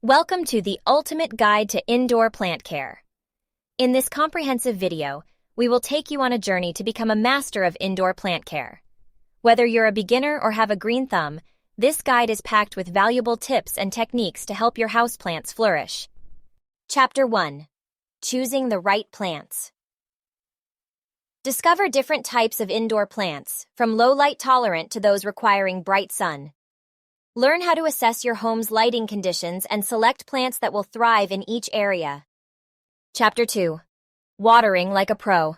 Welcome to the ultimate guide to indoor plant care. In this comprehensive video, we will take you on a journey to become a master of indoor plant care. Whether you're a beginner or have a green thumb, this guide is packed with valuable tips and techniques to help your houseplants flourish. Chapter 1. Choosing the right plants. Discover different types of indoor plants, from low-light tolerant to those requiring bright sun. Learn how to assess your home's lighting conditions and select plants that will thrive in each area. Chapter 2. Watering like a pro.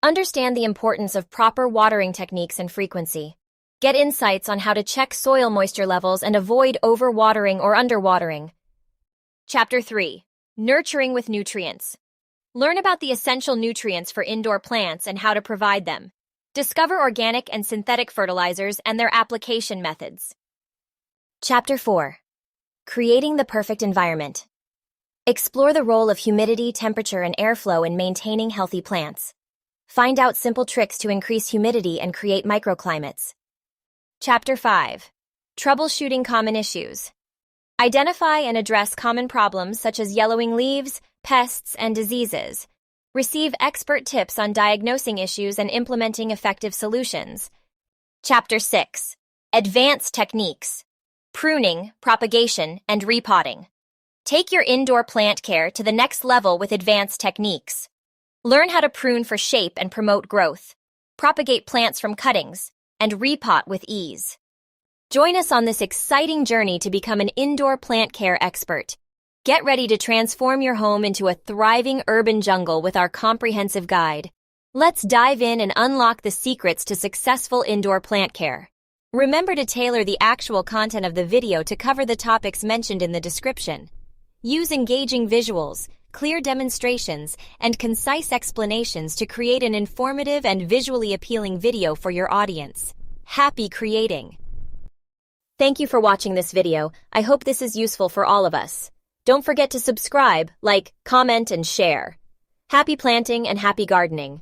Understand the importance of proper watering techniques and frequency. Get insights on how to check soil moisture levels and avoid overwatering or underwatering. Chapter 3. Nurturing with nutrients. Learn about the essential nutrients for indoor plants and how to provide them. Discover organic and synthetic fertilizers and their application methods. Chapter 4. Creating the perfect environment. Explore the role of humidity, temperature, and airflow in maintaining healthy plants. Find out simple tricks to increase humidity and create microclimates. Chapter 5. Troubleshooting common issues. Identify and address common problems such as yellowing leaves, pests, and diseases. Receive expert tips on diagnosing issues and implementing effective solutions. Chapter 6. Advanced techniques. Pruning, propagation, and repotting. Take your indoor plant care to the next level with advanced techniques. Learn how to prune for shape and promote growth, propagate plants from cuttings, and repot with ease. Join us on this exciting journey to become an indoor plant care expert. Get ready to transform your home into a thriving urban jungle with our comprehensive guide. Let's dive in and unlock the secrets to successful indoor plant care. Remember to tailor the actual content of the video to cover the topics mentioned in the description. Use engaging visuals, clear demonstrations, and concise explanations to create an informative and visually appealing video for your audience. Happy creating! Thank you for watching this video. I hope this is useful for all of us. Don't forget to subscribe, like, comment, and share. Happy planting and happy gardening!